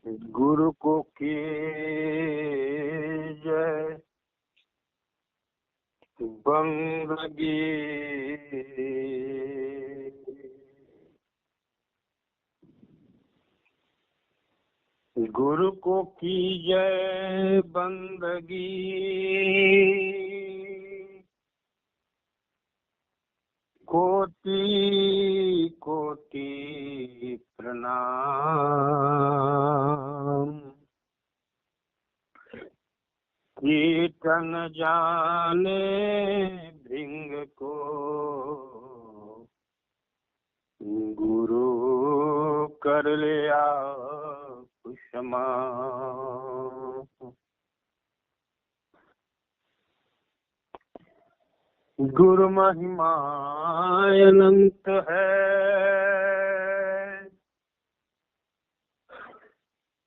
गुरु को की जय बंदगी। गुरु को की जय बंदगी, कोटि कोटि प्रणाम। कीर्तन जाने भृंग को गुरु कर लिया क्षमा। गुरु महिमा अनंत है,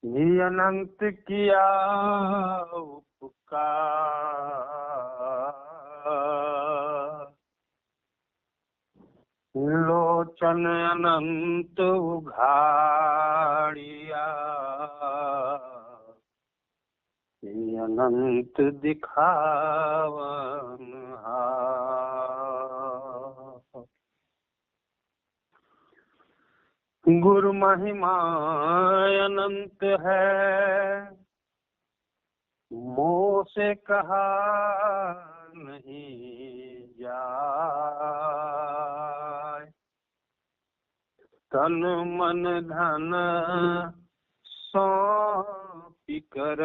ये अनंत किया उपकार। लोचन अनंत उघाड़िया, ये अनंत दिखावन हार। गुरु महिमा अनंत है, मोह से कहा नहीं जाए। तन मन धन सौंप कर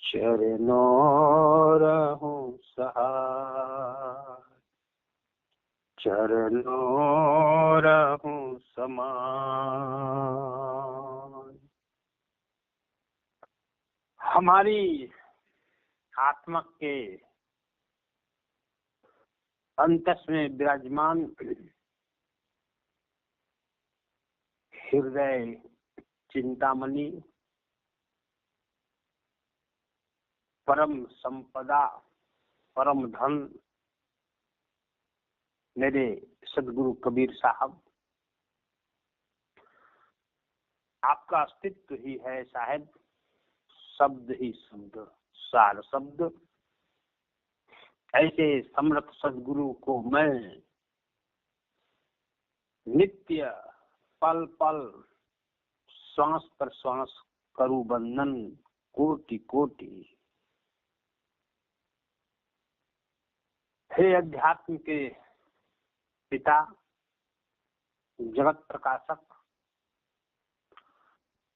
चरणों रहूं सहाय। चरणों रहूं समान। हमारी आत्मा के अंतस में विराजमान हृदय चिंतामणि, परम संपदा, परम धन मेरे सदगुरु कबीर साहब, आपका अस्तित्व ही है साहब। शब्द ही शब्द, सार शब्द। ऐसे समर्थ सदगुरु को मैं नित्य पल पल श्वास पर श्वास करूं वंदन कोटि कोटि। हे अध्यात्म के पिता, जगत प्रकाशक,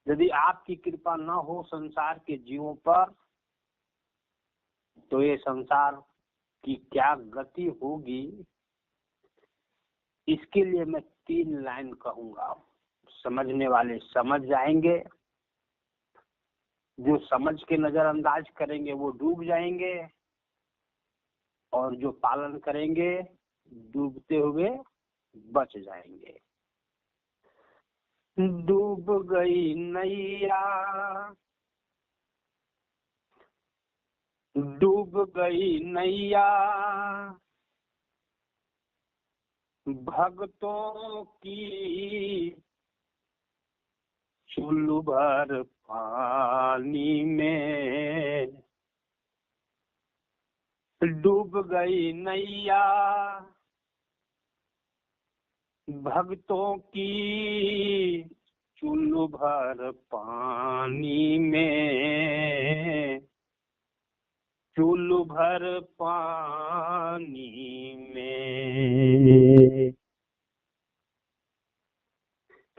यदि आपकी कृपा न हो संसार के जीवों पर, तो ये संसार की क्या गति होगी। इसके लिए मैं 3 लाइन कहूंगा, समझने वाले समझ जाएंगे, जो समझ के नजरअंदाज करेंगे वो डूब जाएंगे, और जो पालन करेंगे डूबते हुए बच जाएंगे। डूब गई नैया, डूब गई नैया, भक्तों की चुल्लू भर पानी में। डूब गई नैया, भक्तों की चुल्लू भर पानी में। चुल्लू भर पानी में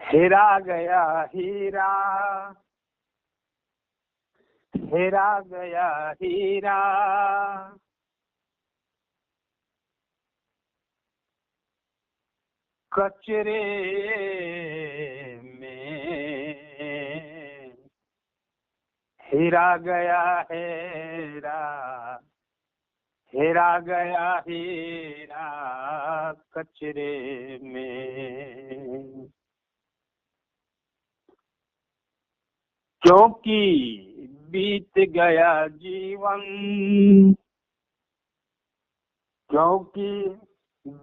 हेरा गया हीरा, हेरा गया हीरा, कचरे में। हेरा गया हेरा, हेरा गया हीरा कचरे में। क्योंकि बीत गया जीवन, क्योंकि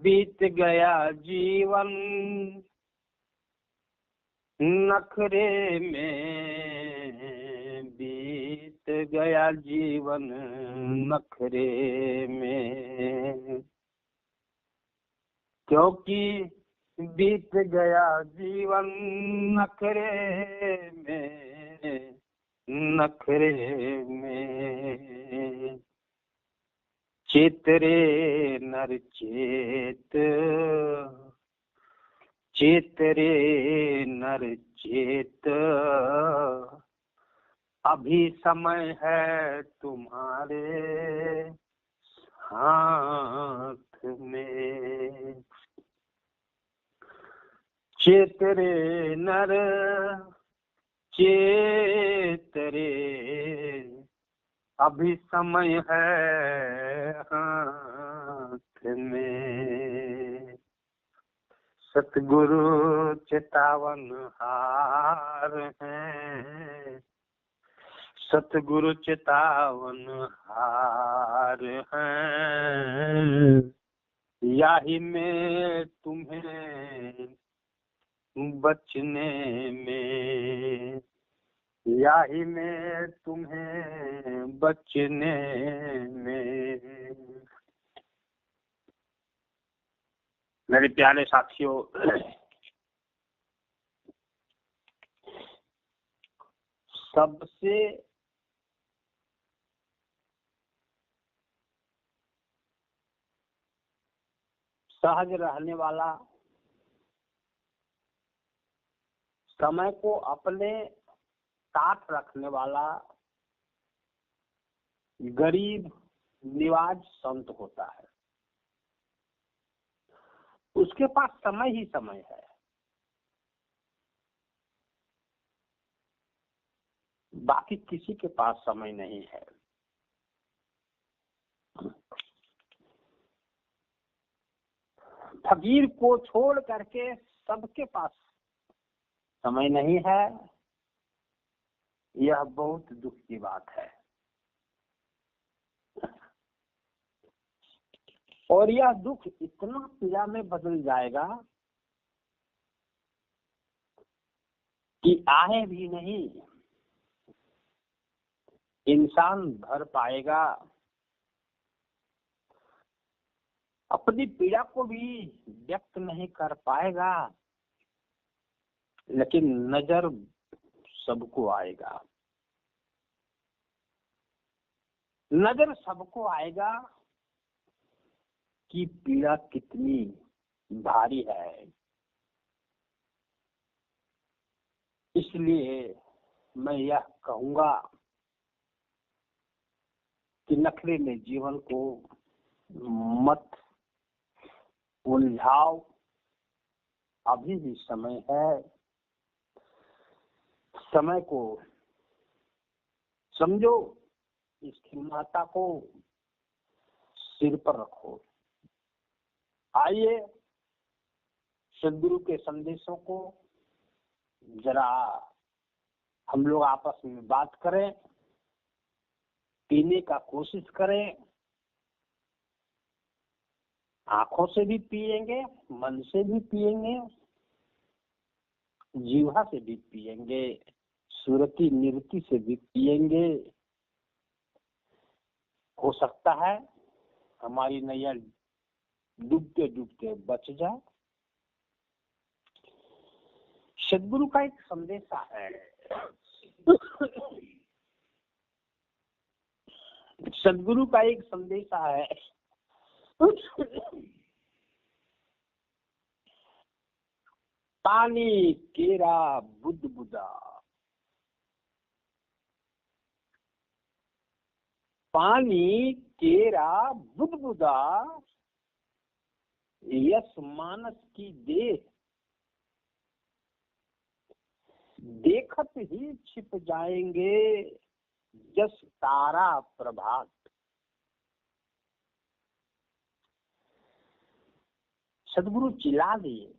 बीत गया जीवन, नखरे में बीत गया जीवन, नखरे में, क्योंकि बीत गया जीवन नखरे में, नखरे में। चेतरे नर चेत, चेतरे नर चेत, अभी समय है तुम्हारे हाथ में। चेतरे नर चेतरे, अभी समय है हाथ में। सतगुरु चितावन हार हैं, सतगुरु चितावन हार हैं। यही में तुम्हें बचने में, यही में तुम्हें बचने में। मेरे प्यारे साथियों, सबसे सहज रहने वाला, समय को अपने साथ रखने वाला गरीब निवाज संत होता है। उसके पास समय ही समय है, बाकी किसी के पास समय नहीं है। फकीर को छोड़ करके सबके पास समय नहीं है, यह बहुत दुख की बात है। और यह दुख इतना पीड़ा में बदल जाएगा कि आहे भी नहीं इंसान भर पाएगा, अपनी पीड़ा को भी व्यक्त नहीं कर पाएगा, लेकिन नजर सबको आएगा, नजर सबको आएगा कि पीड़ा कितनी भारी है। इसलिए मैं यह कहूंगा कि नखरे में जीवन को मत उलझाओ, अभी भी समय है। समय को समझो, इसकी महत्ता को सिर पर रखो। आइए सदगुरु के संदेशों को जरा हम लोग आपस में बात करें, पीने का कोशिश करें। आंखों से भी पिएंगे, मन से भी पिएंगे, जीवा से भी पिएंगे, सुरति निरति से भी पिएंगे। हो सकता है हमारी नैया डूबते डूबते बच जाए। सदगुरु का एक संदेशा है, सदगुरु का एक संदेशा है। पानी केरा बुद्ध बुदा, पानी केरा बुद्ध बुदा, यस मानस की देह, देखत ही छिप जाएंगे जस तारा प्रभात। सदगुरु चिल्ला दिए,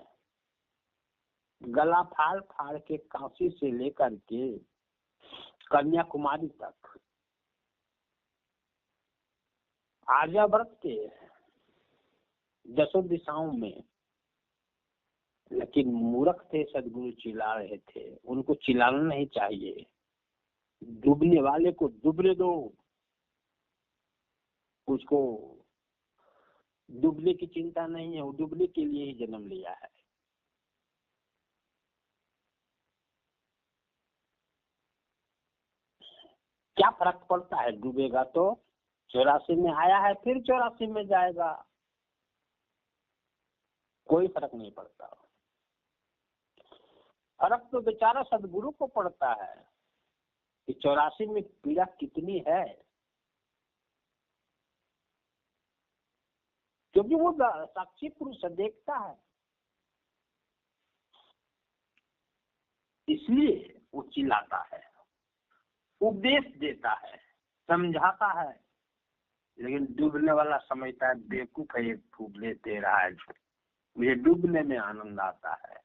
गला फाड़ फाड़ के काशी से लेकर के कन्याकुमारी तक, आर्यावर्त के 10 दिशाओं में, लेकिन मूर्ख थे सदगुरु, चिल्ला रहे थे। उनको चिल्लाना नहीं चाहिए। डूबने वाले को डूबने दो, उसको डूबने की चिंता नहीं है, वो डूबने के लिए ही जन्म लिया है। क्या फर्क पड़ता है? डूबेगा तो 84 में आया है, फिर 84 में जाएगा, कोई फर्क नहीं पड़ता। फर्क तो बेचारा सदगुरु को पड़ता है कि 84 में पीड़ा कितनी है, क्योंकि वो साक्षी पुरुष देखता है, इसलिए वो चिल्लाता है, उपदेश देता है, समझाता है। लेकिन डूबने वाला समझता है बेवकूफ है, एक फूक दे रहा है, मुझे डूबने में आनंद आता है।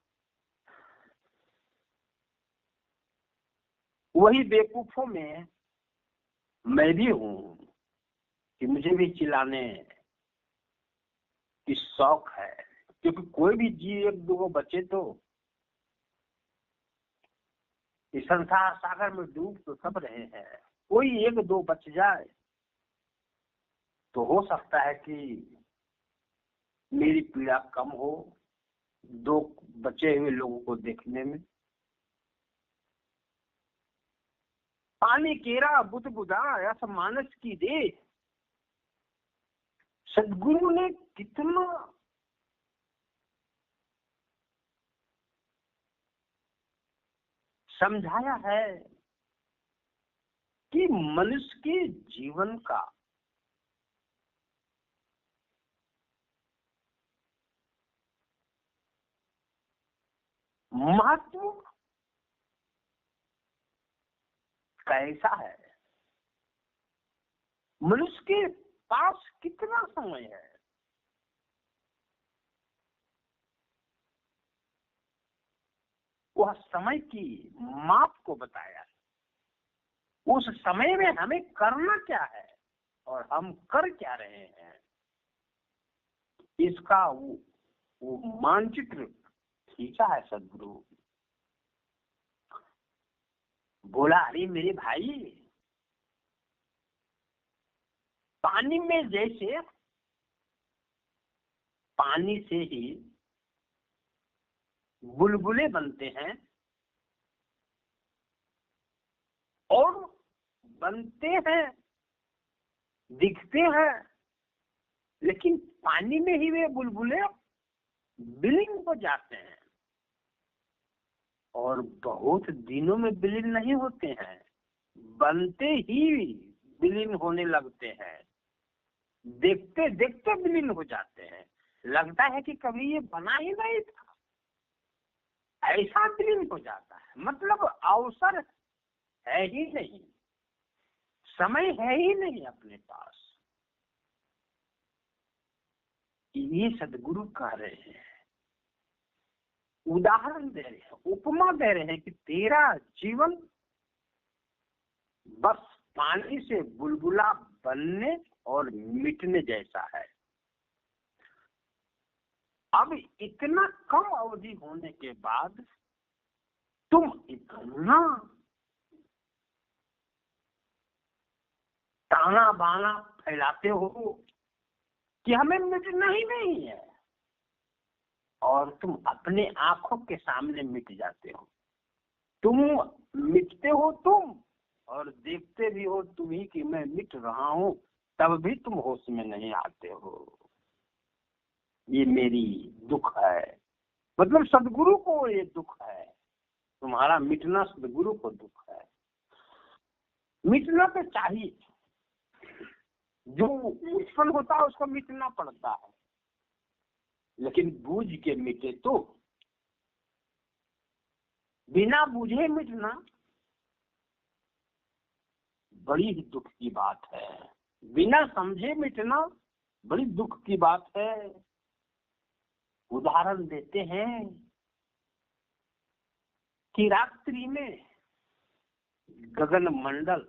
वही बेवकूफों में मैं भी हूँ कि मुझे भी चिल्लाने की शौक है, क्योंकि कोई भी जीव एक दो बचे तो इस संसार सागर में डूब तो सब रहे हैं, कोई एक दो बच जाए तो हो सकता है कि मेरी पीड़ा कम हो, दो बचे हुए लोगों को देखने में। पानी केरा बुध बुधा ऐसा मानस की दे, सदगुरु ने कितना समझाया है कि मनुष्य के जीवन का महत्व कैसा है, मनुष्य के पास कितना समय है। वह समय की माप को बताया, उस समय में हमें करना क्या है और हम कर क्या रहे हैं, इसका वो मानचित्र खींचा है सदगुरु। बोला, अरे मेरे भाई, पानी में जैसे पानी से ही बुलबुले बनते हैं और बनते हैं, दिखते हैं, लेकिन पानी में ही वे बुलबुले विलीन हो जाते हैं और बहुत दिनों में विलीन नहीं होते हैं, बनते ही विलीन होने लगते हैं, देखते देखते विलीन हो जाते हैं। लगता है कि कभी ये बना ही नहीं था, ऐसा विलीन हो जाता है। मतलब अवसर है ही नहीं, समय है ही नहीं अपने पास। ये सदगुरु कह रहे हैं, उदाहरण दे रहे हैं, उपमा दे रहे हैं कि तेरा जीवन बस पानी से बुलबुला बनने और मिटने जैसा है। अब इतना कम अवधि होने के बाद तुम इतना ताना बाना फैलाते हो कि हमें मिटना ही नहीं है, और तुम अपने आंखों के सामने मिट जाते हो। तुम मिटते हो तुम, और देखते भी हो तुम ही कि मैं मिट रहा हूं, तब भी तुम होश में नहीं आते हो। ये मेरी दुख है, मतलब सदगुरु को ये दुख है, तुम्हारा मिटना सदगुरु को दुख है। मिटना तो चाहिए, जो उत्पन्न होता है उसको मिटना पड़ता है, लेकिन बूझ के मिटे तो, बिना बूझे मिटना बड़ी ही दुख की बात है, बिना समझे मिटना बड़ी दुख की बात है। उदाहरण देते हैं कि रात्रि में गगन मंडल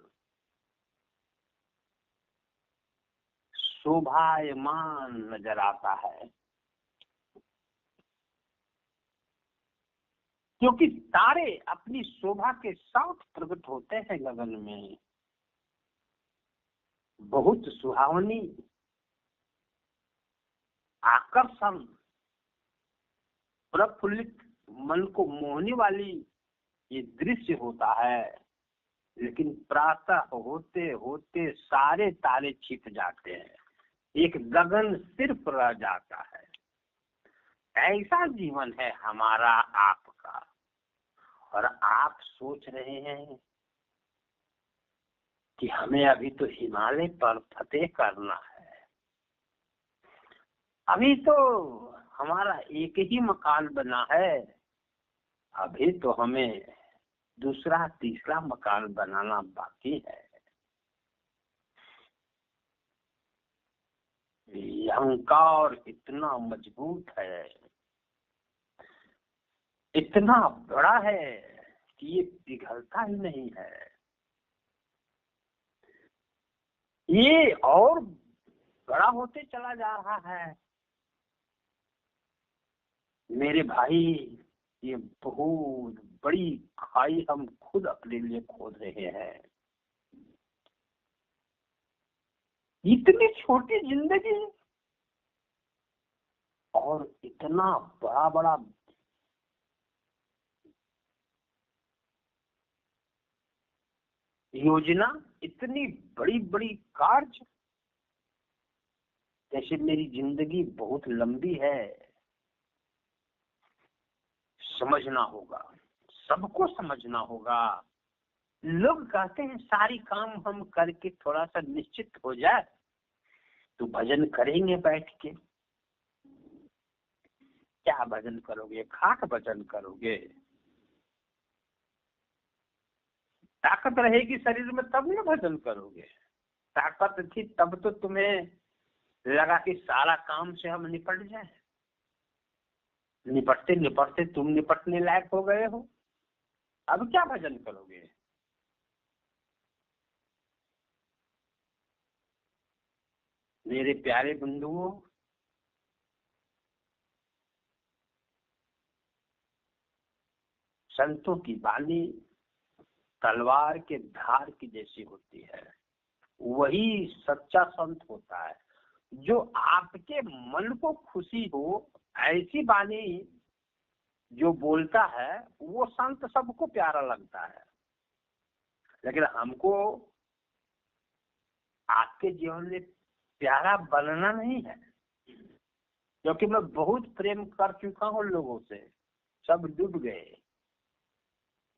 शोभायमान नजर आता है, क्योंकि तारे अपनी शोभा के साथ प्रकट होते हैं गगन में। बहुत सुहावनी, आकर्षण, प्रफुल्लित, मन को मोहने वाली ये दृश्य होता है। लेकिन प्रातः होते होते सारे तारे छिप जाते हैं, एक गगन सिर्फ रह जाता है। ऐसा जीवन है हमारा आपका। और आप सोच रहे हैं कि हमें अभी तो हिमालय पर फतेह करना है, अभी तो हमारा एक ही मकान बना है, अभी तो हमें दूसरा तीसरा मकान बनाना बाकी है। अहंकार इतना मजबूत है, इतना बड़ा है कि ये पिघलता ही नहीं है। ये और बड़ा होते चला जा रहा है मेरे भाई। ये बहुत बड़ी खाई हम खुद अपने लिए खोद रहे हैं। इतनी छोटी जिंदगी और इतना बड़ा बड़ा योजना, इतनी बड़ी बड़ी कार्य। जैसे मेरी जिंदगी बहुत लंबी है, समझना होगा, सबको समझना होगा। लोग कहते हैं सारी काम हम करके थोड़ा सा निश्चित हो जाए तो भजन करेंगे बैठ के। क्या भजन करोगे? खाक भजन करोगे? ताकत रहेगी शरीर में तब ना भजन करोगे। ताकत थी तब तो तुम्हें लगा कि सारा काम से हम निपट जाए। निपटते निपटते तुम निपटने लायक हो गए हो, अब क्या भजन करोगे? मेरे प्यारे बंधुओं, संतों की वाणी तलवार के धार की जैसी होती है। वही सच्चा संत होता है जो आपके मन को खुशी हो, ऐसी वाणी जो बोलता है वो संत सबको प्यारा लगता है। लेकिन हमको आपके जीवन में प्यारा बनना नहीं है, क्योंकि मैं बहुत प्रेम कर चुका हूँ लोगों से, सब डूब गए।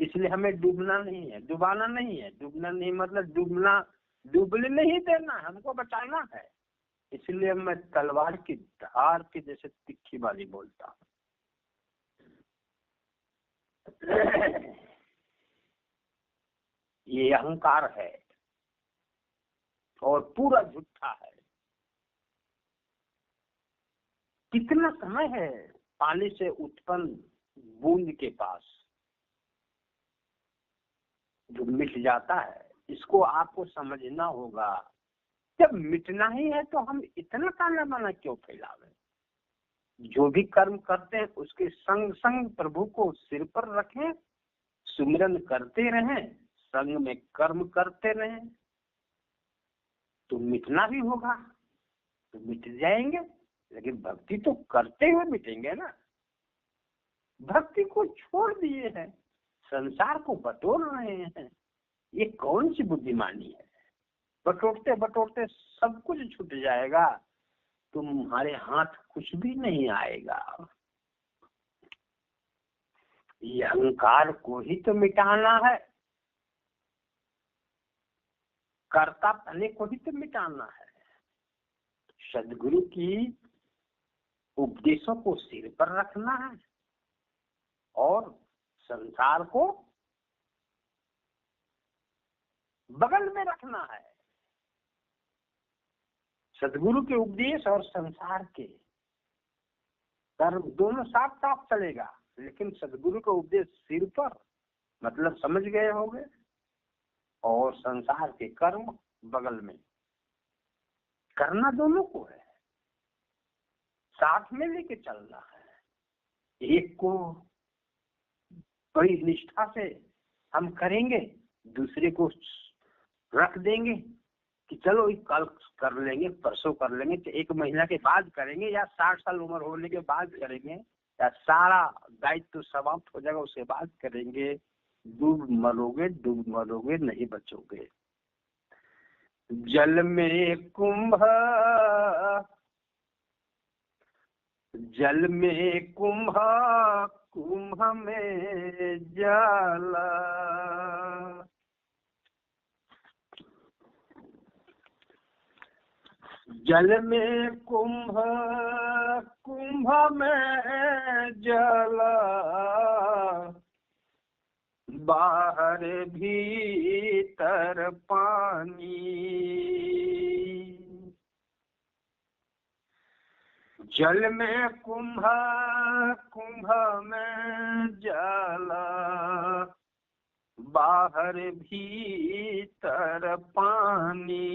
इसलिए हमें डूबना नहीं है, डुबाना नहीं है। डूबना नहीं मतलब डूबना, डूबने नहीं देना, हमको बचाना है। इसलिए मैं तलवार की धार के जैसे तिखी वाली बोलता हूँ। ये अहंकार है और पूरा झूठा है। कितना समय है पानी से उत्पन्न बूंद के पास जो मिट जाता है, इसको आपको समझना होगा। जब मिटना ही है तो हम इतना ताना बाना क्यों फैलावे? जो भी कर्म करते हैं उसके संग संग प्रभु को सिर पर रखें, सुमिरन करते रहें, संग में कर्म करते रहें, तो मिटना भी होगा, तो मिट जाएंगे। लेकिन भक्ति तो करते हुए मिटेंगे ना। भक्ति को छोड़ दिए हैं, संसार को बटोर रहे हैं, ये कौन सी बुद्धिमानी है? बटोरते बटोरते सब कुछ छूट जाएगा, तुम्हारे हाथ कुछ भी नहीं आएगा। ये अहंकार को ही तो मिटाना है, कर्ता पने को ही तो मिटाना है। सदगुरु की उपदेशों को सिर पर रखना है और संसार को बगल में रखना है। सदगुरु के उपदेश और संसार के कर्म दोनों साथ साथ चलेगा, लेकिन सदगुरु का उपदेश सिर पर, मतलब समझ गए होंगे, और संसार के कर्म बगल में। करना दोनों को है, साथ में लेके चलना है। एक को बड़ी निष्ठा से हम करेंगे, दूसरे को रख देंगे कि चलो कल कर लेंगे, परसों कर लेंगे, तो 1 महीना के बाद करेंगे या 60 साल उम्र होने के बाद करेंगे या सारा दायित्व तो समाप्त हो जाएगा उसके बाद करेंगे, डूब मरोगे नहीं बचोगे। जल में कुंभ कुंभ में जल, जल में कुंभ में जल, बाहर भीतर पानी। जल में कुंभ में जल, बाहर भीतर पानी।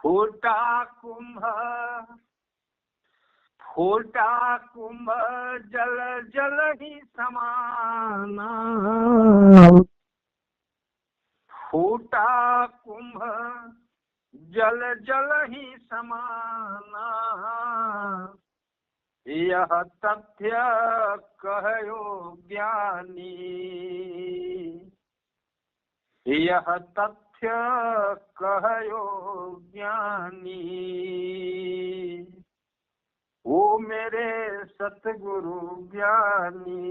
फूटा कुंभ जल जल ही समाना। फूटा कुंभ जल जल ही समाना। यह तथ्य कहो ज्ञानी, यह तथ्य कहो ज्ञानी। वो मेरे सतगुरु ज्ञानी।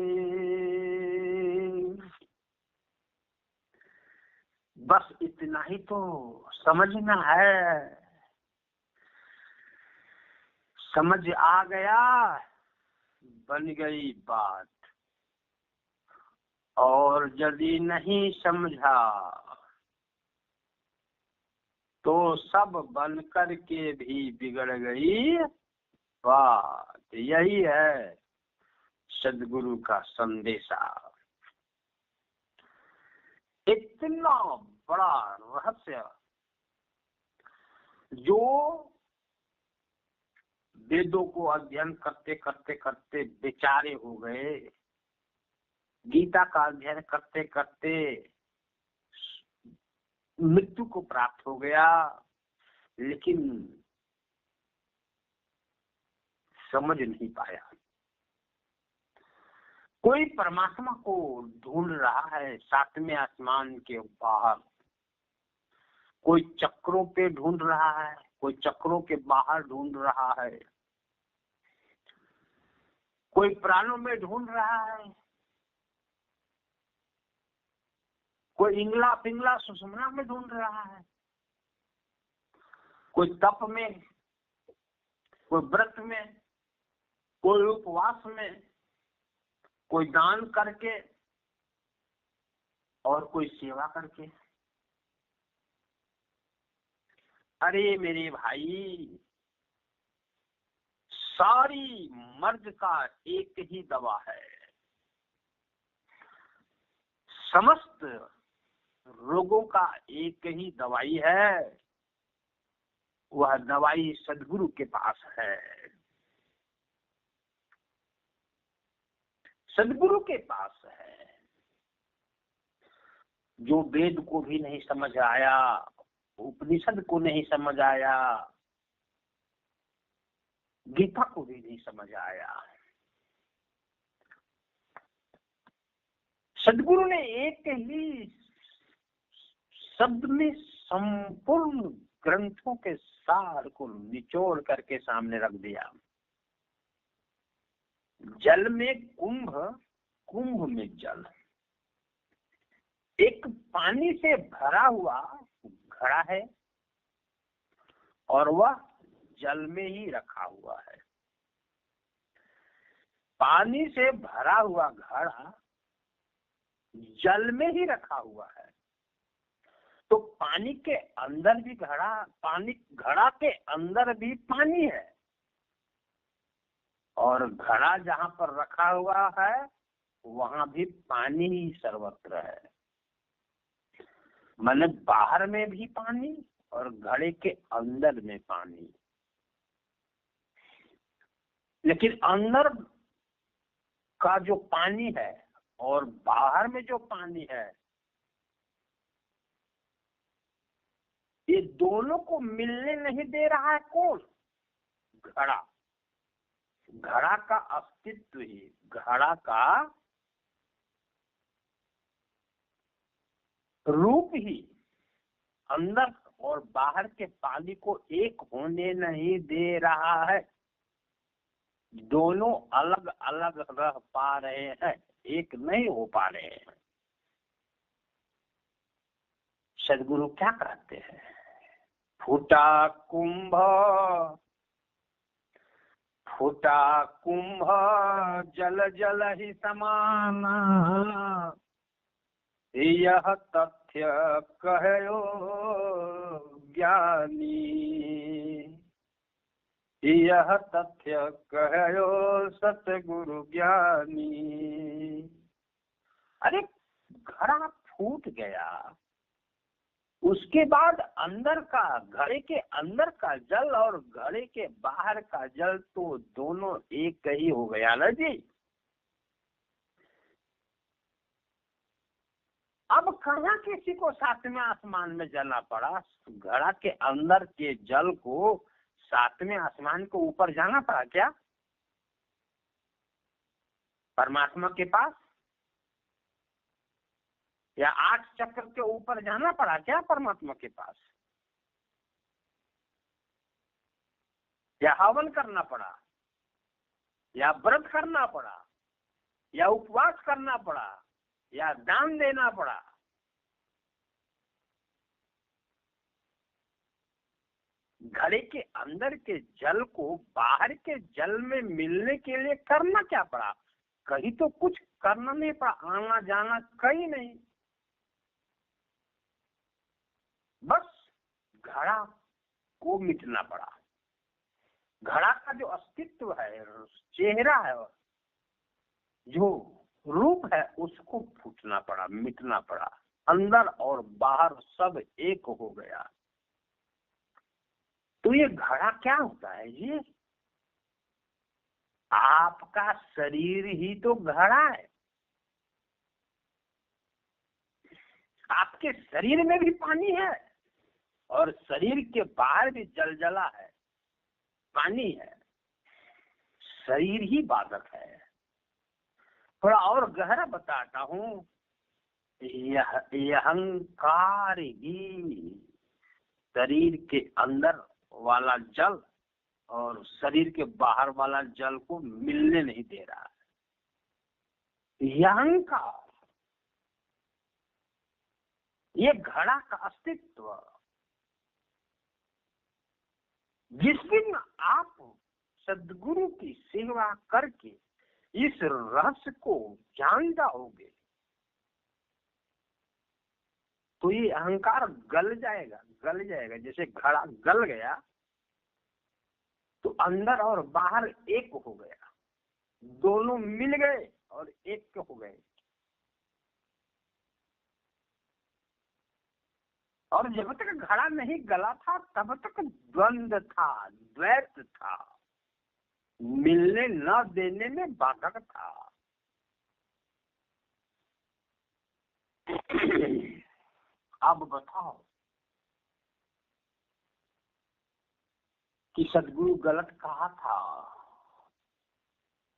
बस इतना ही तो समझना है। समझ आ गया, बन गई बात। और यदि नहीं समझा तो सब बन कर के भी बिगड़ गई बात। यही है सद्गुरु का संदेशा। इतना बड़ा रहस्य जो वेदों को अध्ययन करते करते करते बेचारे हो गए, गीता का अध्ययन करते करते मृत्यु को प्राप्त हो गया, लेकिन समझ नहीं पाया। कोई परमात्मा को ढूंढ रहा है 7वें आसमान के बाहर, कोई चक्रों पे ढूंढ रहा है, कोई चक्रों के बाहर ढूंढ रहा है, कोई प्राणों में ढूंढ रहा है, कोई इंगला पिंगला सुषुम्ना में ढूंढ रहा है, कोई तप में, कोई व्रत में, कोई उपवास में, कोई दान करके और कोई सेवा करके। अरे मेरे भाई, सारी मर्ज का एक ही दवा है। समस्त रोगों का एक ही दवाई है, वह दवाई सद्गुरु के पास है। सद्गुरु के पास है। जो वेद को भी नहीं समझ आया, उपनिषद को नहीं समझ आया, गीता को भी नहीं समझ आया, सद्गुरु ने एक ही शब्द में संपूर्ण ग्रंथों के सार को निचोड़ करके सामने रख दिया। जल में कुंभ, कुंभ में जल। एक पानी से भरा हुआ घड़ा है और वह जल में ही रखा हुआ है। पानी से भरा हुआ घड़ा जल में ही रखा हुआ है, तो पानी के अंदर भी घड़ा के अंदर भी पानी है, और घड़ा जहां पर रखा हुआ है वहां भी पानी ही सर्वत्र है। माने बाहर में भी पानी और घड़े के अंदर में पानी। लेकिन अंदर का जो पानी है और बाहर में जो पानी है, ये दोनों को मिलने नहीं दे रहा है कौन? घड़ा। घड़ा का अस्तित्व ही, घड़ा का रूप ही अंदर और बाहर के पानी को एक होने नहीं दे रहा है। दोनों अलग अलग रह पा रहे हैं, एक नहीं हो पा रहे हैं। सदगुरु क्या कहते हैं? फूटा कुंभ, फूटा कुंभ जल जल ही समाना, यह तथ्य कहो ज्ञानी, यह तथ्य कहो सतगुरु ज्ञानी। अरे घड़ा फूट गया, उसके बाद अंदर का, घड़े के अंदर का जल और घड़े के बाहर का जल तो दोनों एक ही हो गया ना जी। अब कहाँ किसी को सातवें आसमान में जाना पड़ा? घड़ा के अंदर के जल को सातवें आसमान को ऊपर जाना पड़ा क्या? परमात्मा के पास? या 8 चक्र के ऊपर जाना पड़ा क्या परमात्मा के पास? या हवन करना पड़ा, या व्रत करना पड़ा, या उपवास करना पड़ा, या दान देना पड़ा? घड़े के अंदर के जल को बाहर के जल में मिलने के लिए करना क्या पड़ा? कहीं तो कुछ करना नहीं पड़ा, आना जाना कहीं नहीं, बस घड़ा को मिटना पड़ा। घड़ा का जो अस्तित्व है, चेहरा है, जो रूप है, उसको फूटना पड़ा, मिटना पड़ा। अंदर और बाहर सब एक हो गया। तो ये घड़ा क्या होता है? ये आपका शरीर ही तो घड़ा है। आपके शरीर में भी पानी है और शरीर के बाहर भी जलजला है, पानी है। शरीर ही बाधक है। थोड़ा और गहरा बताता हूँ, यह अहंकार ही शरीर के अंदर वाला जल और शरीर के बाहर वाला जल को मिलने नहीं दे रहा है। यह अहंकार, ये घड़ा का अस्तित्व। जिस दिन आप सद्गुरु की सेवा करके इस रहस्य को जान जाओगे तो ये अहंकार गल जाएगा, गल जाएगा। जैसे घड़ा गल गया तो अंदर और बाहर एक हो गया, दोनों मिल गए और एक हो गए। और जब तक घड़ा नहीं गला था तब तक द्वंद था, द्वैत था, मिलने न देने में बाधक था। अब बताओ कि सदगुरु गलत कहा था?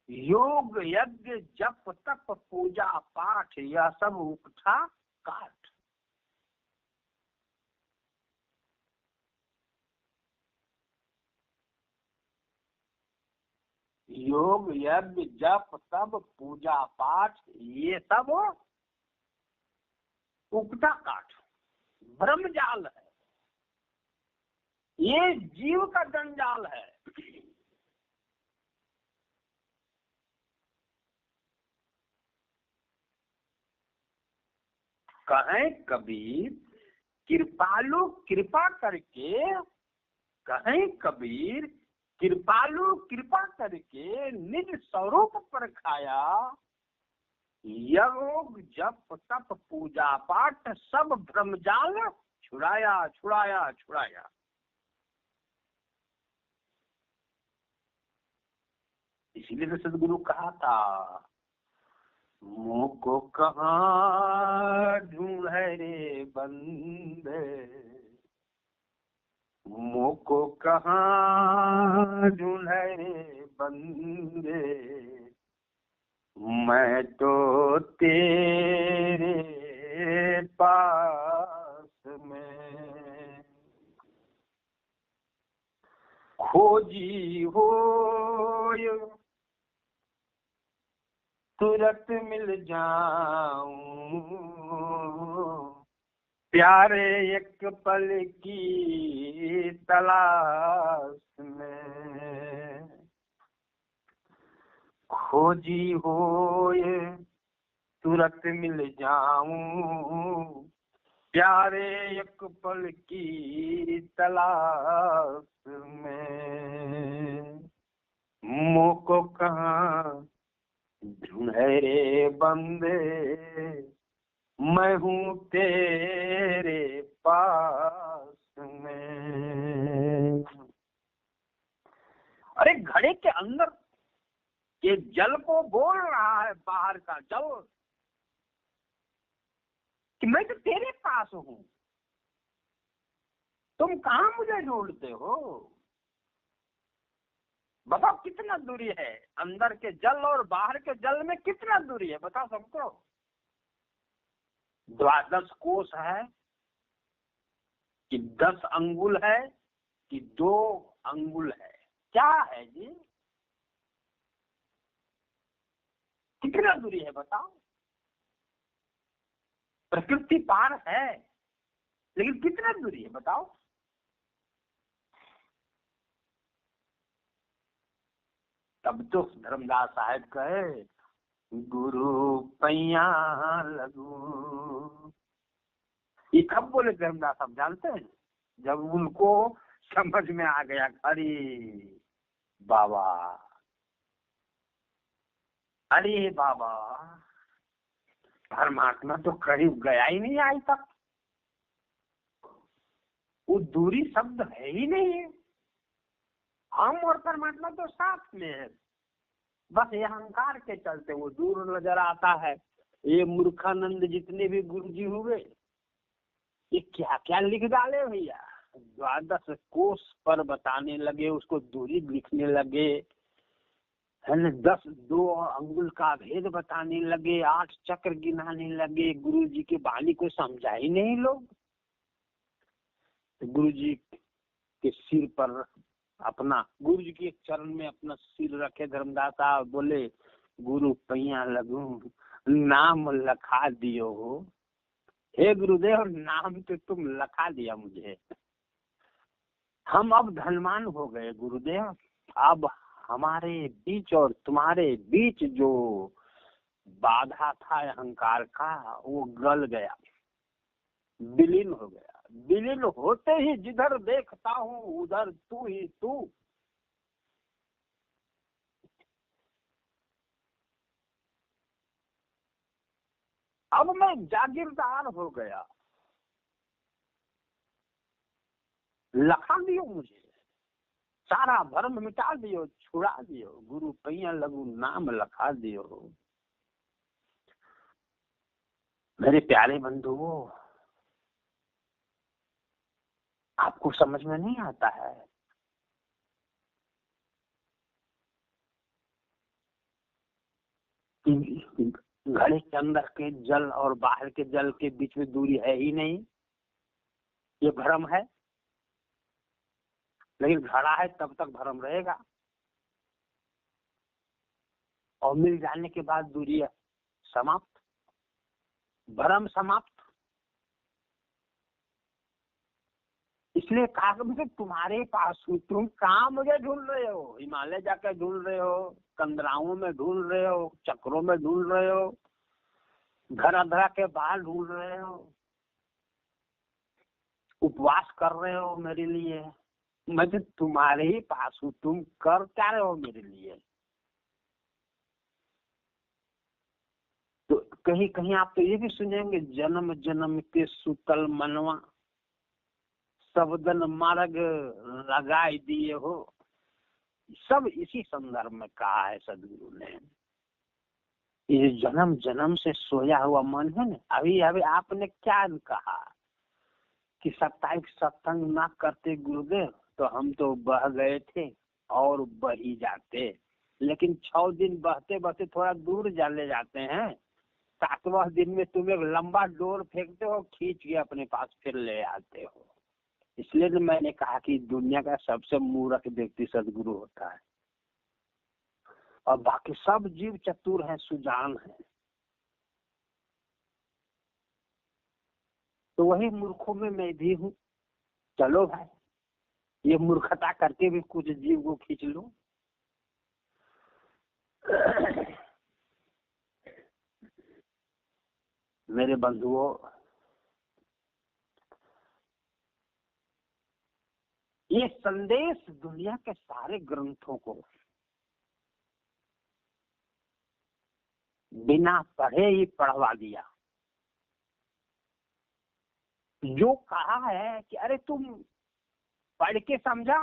योग यज्ञ जप तप पूजा पाठ यह सब उपठा काठ। योग यज्ञ जप तप पूजा पाठ ये सब उपठा काठ, ब्रह्मजाल है। ये जीव का जंजाल है। कहें कबीर कृपालु कृपा करके, कहें कबीर कृपालु कृपा करके निज स्वरूप पर खाया। योग जप तप पूजा पाठ सब ब्रह्मजाल छुड़ाया छुड़ाया छुड़ाया। इसीलिए तो सदगुरु कहा था मुँह को कहाँ ढूंढे रे बंदे, मुँह को कहाँ ढूंढे रे बंदे, मैं तो तेरे पास में खोजी हो तुरंत मिल जाऊं, प्यारे एक पल की तलाश में खोजी हो तुरंत मिल जाऊं, प्यारे एक पल की तलाश में मुँह को कहाँ ढूंढे रे बंदे, मैं हूँ तेरे पास में। अरे घड़े के अंदर ये जल को बोल रहा है, बाहर का जल, कि मैं तो तेरे पास हूँ, तुम कहाँ मुझे ढूंढते हो। बताओ कितना दूरी है अंदर के जल और बाहर के जल में, कितना दूरी है बताओ सबको। 12 कोस है कि 10 अंगुल है कि 2 अंगुल है, क्या है जी, कितना दूरी है बताओ। प्रकृति पार है लेकिन कितना दूरी है बताओ। तब तो धर्मदास साहब कहे गुरु पैया लगू। ये कब बोले धर्मदास साहब जानते हैं? जब उनको समझ में आ गया, अरे बाबा, अरे बाबा, परमात्मा तो करीब गया ही नहीं आज तक, वो दूरी शब्द है ही नहीं है। हम और परमात्मा तो साथ में है, बस ये अहंकार के चलते वो दूर नजर आता है। ये मूर्खानंद जितने भी गुरुजी हुए, ये क्या क्या लिख डाले भैया। 12 कोस पर बताने लगे, उसको दूरी लिखने लगे, है न, 2 अंगुल का भेद बताने लगे, 8 चक्र गिनाने लगे। गुरु जी की वाणी को समझा ही नहीं लोग। गुरु जी के सिर पर अपना, गुरु जी के चरण में अपना सिर रखे धर्मदास साहब बोले गुरु पैया लगू, नाम लखा दियो हो। हे गुरुदेव, नाम तो तुम लखा दिया मुझे, हम अब धनवान हो गए गुरुदेव। अब हमारे बीच और तुम्हारे बीच जो बाधा था अहंकार का, वो गल गया, विलीन हो गया। विलीन होते ही जिधर देखता हूँ उधर तू ही तू। अब मैं जागीरदार हो गया, लखा दियो मुझे, सारा भ्रम मिटा दियो, छुड़ा दियो, गुरु पैया लगू, नाम लखा दियो। मेरे प्यारे बंधुओं, आपको समझ में नहीं आता है कि घड़े के अंदर के जल और बाहर के जल के बीच में दूरी है ही नहीं, ये भ्रम है। लेकिन घड़ा है तब तक भ्रम रहेगा, और मिल जाने के बाद दूरी समाप्त, भ्रम समाप्त। इसलिए कहा कि मुझे तुम्हारे पास हूँ, तुम कहाँ मुझे ढूंढ रहे हो? हिमालय जाकर ढूंढ रहे हो, कंदराओं में ढूंढ रहे हो, चक्रों में ढूंढ रहे हो, घर अंधरा के बाहर ढूंढ रहे हो, उपवास कर रहे हो मेरे लिए। मैं तो तुम्हारे ही पास हूँ, तुम कर क्या रहे हो मेरे लिए? तो कहीं कहीं आप तो ये भी सुनेंगे, जन्म जन्म के सुतल मनवा, सबदन मार्ग लगाए दिए हो। सब इसी संदर्भ में कहा है सदगुरु ने। ये जन्म जन्म से सोया हुआ मन है ना, अभी अभी आपने क्या कहा कि साप्ताहिक सत्संग ना करते गुरुदेव तो हम तो बह गए थे और बह ही जाते, लेकिन 6 दिन बहते बहते थोड़ा दूर ले जाते हैं, 7वां दिन में तुम एक लंबा डोर फेंकते हो, खींच के अपने पास फिर ले आते हो। इसलिए तो मैंने कहा कि दुनिया का सबसे मूर्ख व्यक्ति सदगुरु होता है, और बाकी सब जीव चतुर हैं, सुजान हैं। तो वही मूर्खों में मैं भी हूँ। चलो भाई, ये मूर्खता करके भी कुछ जीव को खींच लो। मेरे बंधुओं, ये संदेश दुनिया के सारे ग्रंथों को बिना पढ़े ही पढ़वा दिया। जो कहा है कि अरे तुम पढ़ के समझा,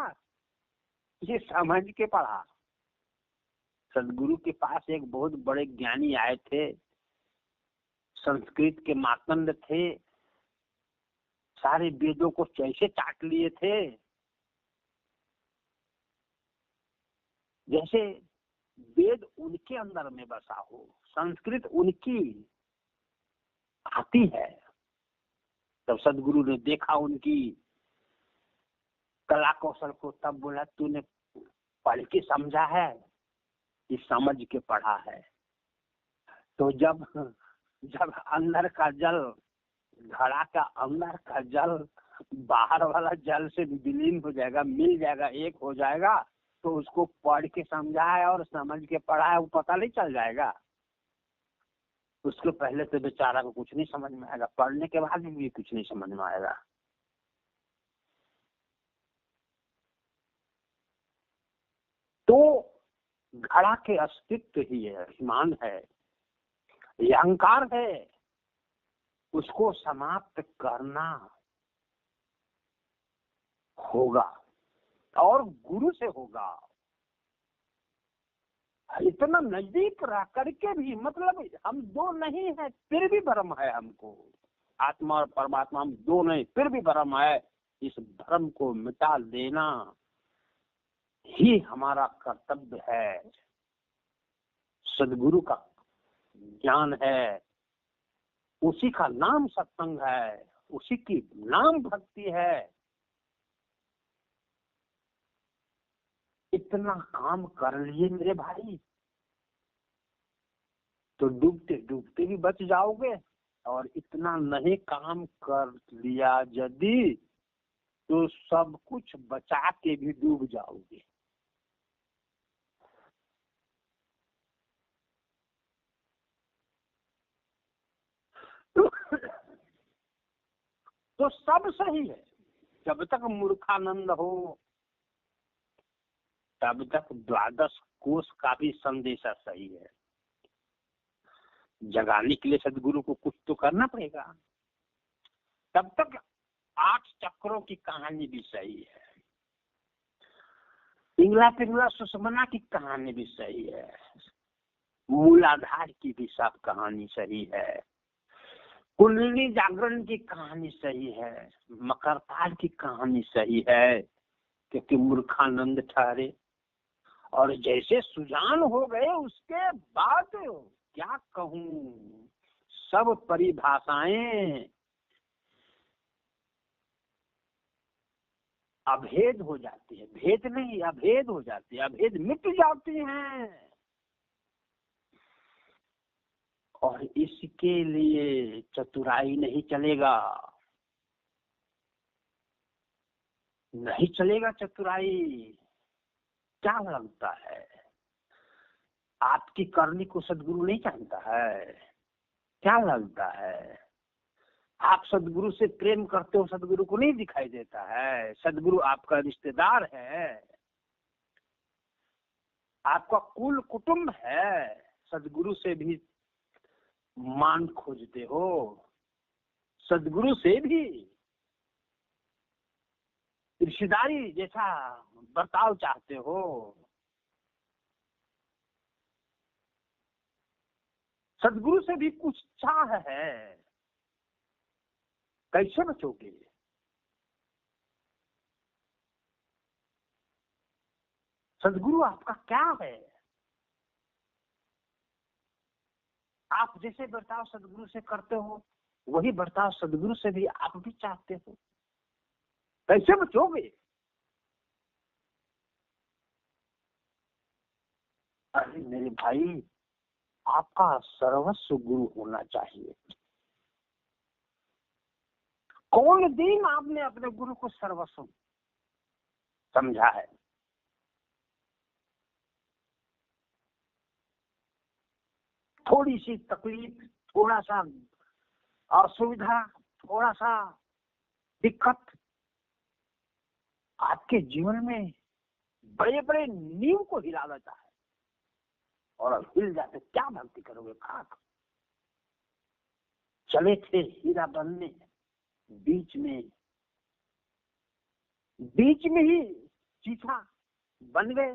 ये समझ के पढ़ा। सदगुरु के पास एक बहुत बड़े ज्ञानी आए थे, संस्कृत के मातंड थे, सारे वेदों को कैसे चाट लिए थे, जैसे वेद उनके अंदर में बसा हो, संस्कृत उनकी आती है। तब सदगुरु ने देखा उनकी कला कौशल को, तब बोला तूने पढ़ के समझा है कि समझ के पढ़ा है? तो जब जब अंदर का जल, घड़ा का अंदर का जल बाहर वाला जल से विलीन हो जाएगा, मिल जाएगा, एक हो जाएगा, तो उसको पढ़ के समझा है और समझ के पढ़ा है, वो पता नहीं चल जाएगा? उसके पहले तो बेचारा को कुछ नहीं समझ में आएगा, पढ़ने के बाद भी कुछ नहीं समझ में आएगा। तो घड़ा के अस्तित्व ही है, अभिमान है, ये अहंकार है, उसको समाप्त करना होगा और गुरु से होगा। इतना नजदीक रह करके भी, मतलब हम दो नहीं है फिर भी भ्रम है हमको, आत्मा और परमात्मा हम दो नहीं फिर भी भ्रम है। इस भ्रम को मिटा देना ही हमारा कर्तव्य है। सदगुरु का ज्ञान है, उसी का नाम सत्संग है, उसी की नाम भक्ति है। इतना काम कर लिए मेरे भाई तो डूबते डूबते भी बच जाओगे, और इतना नहीं काम कर लिया यदि तो सब कुछ बचा के भी डूब जाओगे। तो सब सही है, जब तक मूर्खानंद हो तब तक 12 कोष का भी संदेशा सही है। जगाने के लिए सदगुरु को कुछ तो करना पड़ेगा, तब तक 8 चक्रों की कहानी भी सही है, पिंगला पिंगला सुषमना की कहानी भी सही है, मूलाधार की भी सब कहानी सही है, कुंडलिनी जागरण की कहानी सही है, मकरताल की कहानी सही है, क्योंकि मूर्खानंद ठहरे और जैसे सुजान हो गए उसके बाद क्या कहूं, सब परिभाषाएं अभेद हो जाती है, भेद नहीं अभेद हो जाती है, अभेद मिट जाती हैं। और इसके लिए चतुराई नहीं चलेगा, नहीं चलेगा चतुराई। क्या लगता है आपकी करनी को सदगुरु नहीं जानता है? क्या लगता है आप सदगुरु से प्रेम करते हो, सदगुरु को नहीं दिखाई देता है? सदगुरु आपका रिश्तेदार है, आपका कुल कुटुंब है, सदगुरु से भी मान खोजते हो, सदगुरु से भी रिश्तेदारी जैसा बर्ताव चाहते हो। सदगुरु से भी कुछ चाह है, कैसे बचोगे? सदगुरु आपका क्या है? आप जैसे बर्ताव सदगुरु से करते हो वही बर्ताव सदगुरु से भी आप भी चाहते हो, कैसे बचोगे? अरे मेरे भाई, आपका सर्वस्व गुरु होना चाहिए। कौन दिन आपने अपने गुरु को सर्वस्व समझा है? थोड़ी सी तकलीफ, थोड़ा सा असुविधा, थोड़ा सा दिक्कत आपके जीवन में बड़े बड़े नींव को हिला देता है, और अब हिल जाते क्या भक्ति करोगे? खाक चले थे हीरा बनने, बीच में ही चीथा बन गए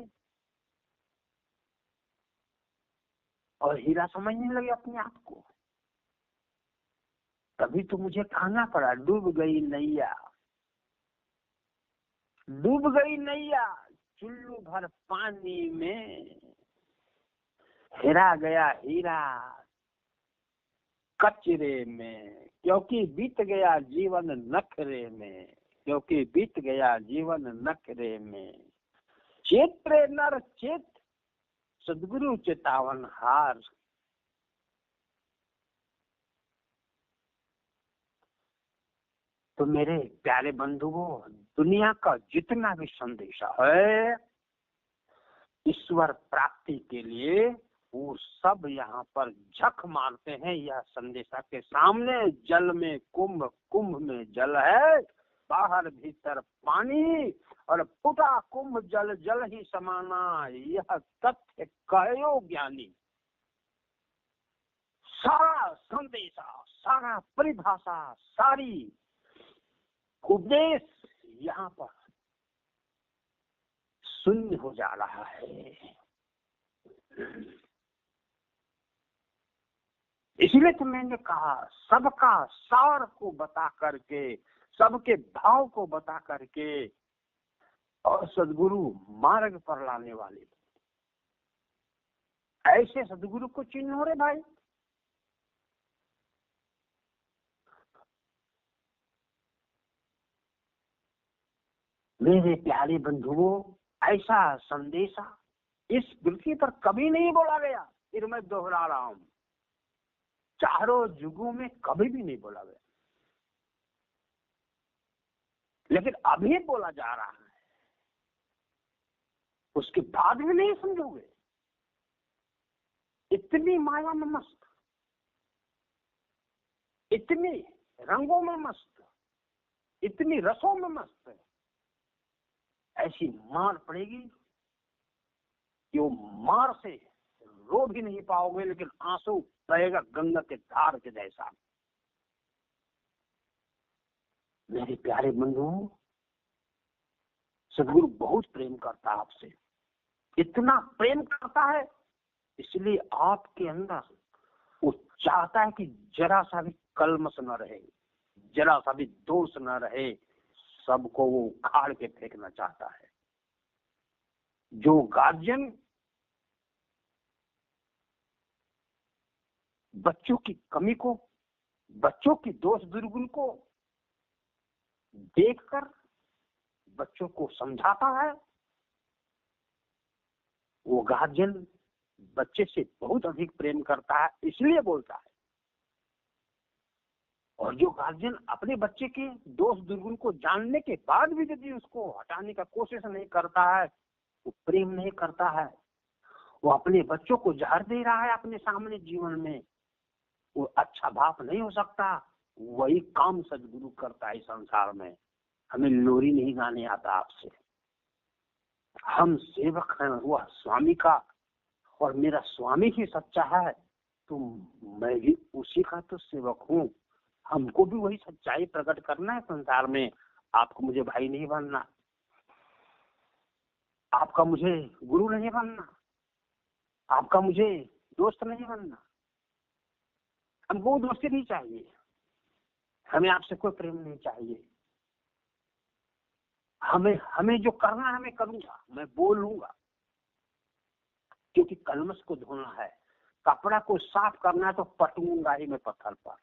और हीरा समझने लगे अपने आप को। तभी तो मुझे कहना पड़ा, डूब गई नैया, डूब गई नैया चुल्लू भर पानी में, हेरा गया हीरा कचरे में, क्योंकि बीत गया जीवन नखरे में, क्योंकि बीत गया जीवन नखरे में। चेत्र नर चेत सदगुरु चेतावन हार। तो मेरे प्यारे बंधुओं, दुनिया का जितना भी संदेशा है ईश्वर प्राप्ति के लिए, वो सब यहाँ पर झक मारते हैं यह संदेशा के सामने। जल में कुंभ, कुंभ में जल है, बाहर भीतर पानी, और फूटा कुंभ जल जल ही समाना, यह तथ्य कहो ज्ञानी। सारा संदेशा, सारा परिभाषा, सारी उपदेश यहाँ पर शून्य हो जा रहा है। इसलिए तो मैंने कहा, सबका सार को बता करके, सबके भाव को बता करके और सदगुरु मार्ग पर लाने वाले, ऐसे सदगुरु को चिन्हो रे भाई। मेरे प्यारे बंधुओं, ऐसा संदेशा इस पृथ्वी पर कभी नहीं बोला गया। फिर मैं दोहरा रहा हूं, चारों युगों में कभी भी नहीं बोला गया, लेकिन अभी बोला जा रहा है। उसके बाद भी नहीं समझोगे? इतनी माया में मस्त, इतनी रंगों में मस्त, इतनी रसों में मस्त, ऐसी मार पड़ेगी कि वो मार से रो भी नहीं पाओगे, लेकिन आंसू बहेगा गंगा के धार के जैसा। मेरे प्यारे बंधुओं, सदगुरु बहुत प्रेम करता है आपसे, इतना प्रेम करता है, इसलिए आपके अंदर वो चाहता है कि जरा सा भी कलमश न रहे, जरा सा भी दोष न रहे, सबको वो उखाड़ के फेंकना चाहता है। जो गार्जियन बच्चों की कमी को, बच्चों की दोष दुर्गुण को देखकर बच्चों को समझाता है, वो गार्जियन बच्चे से बहुत अधिक प्रेम करता है, इसलिए बोलता है। और जो गार्जियन अपने बच्चे के दोष दुर्गुण को जानने के बाद भी यदि उसको हटाने का कोशिश नहीं करता है, वो प्रेम नहीं करता है, वो अपने बच्चों को जहर दे रहा है अपने सामने जीवन में, वो अच्छा बाप नहीं हो सकता। वही काम सदगुरु करता है संसार में। हमें लोरी नहीं गाने आता आपसे, हम सेवक हैं वह स्वामी का, और मेरा स्वामी ही सच्चा है, तो मैं भी उसी का तो सेवक हूँ। हमको भी वही सच्चाई प्रकट करना है संसार में। आपको मुझे भाई नहीं बनना, आपका मुझे गुरु नहीं बनना, आपका मुझे दोस्त नहीं बनना, हमको दोस्ती नहीं चाहिए, हमें आपसे कोई प्रेम नहीं चाहिए। हमें जो करना है मैं करूंगा, मैं बोलूंगा, क्योंकि कलमश को धोना है, कपड़ा को साफ करना है तो पटूंगा ही मैं पत्थर पर